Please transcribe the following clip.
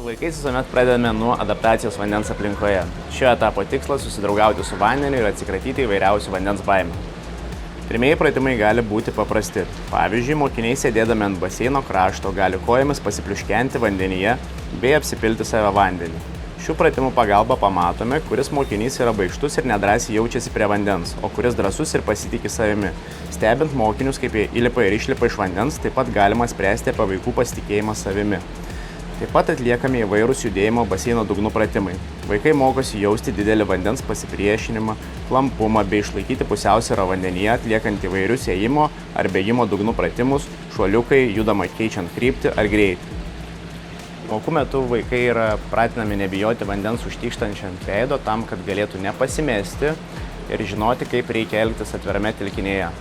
Vaikais visuomet pradedame nuo adaptacijos vandens aplinkoje. Šio etapo tikslas – susidraugauti su vandeniu ir atsikratyti įvairiausių vandens baimių. Pirmieji pratimai gali būti paprasti. Pavyzdžiui, mokiniai sėdėdami ant baseino krašto gali kojomis pasipliuškenti vandenyje bei apsipilti save vandenį. Šių pratimų pagalba pamatome, kuris mokinys yra baikštus ir nedrąsiai jaučiasi prie vandens, o kuris drąsus ir pasitiki savimi. Stebint mokinius, kaip jie įlipa ir išlipa iš vandens, taip pat galima spręsti apie vaikų pasitikėjimą savimi. Taip pat atliekami įvairūs judėjimo baseino dugnų pratimai. Vaikai mokosi jausti didelį vandens pasipriešinimą, klampumą bei išlaikyti pusiausvyrą vandenyje, atliekant įvairius ėjimo ar bėgimo dugnų pratimus, šuoliukai, judama keičiant kryptį ar greitį. Pamokų metu vaikai yra pratinami nebijoti vandens užtykštančio ant veido tam, kad galėtų nepasimesti ir žinoti, kaip reikia elgtis atvirame telkinyje.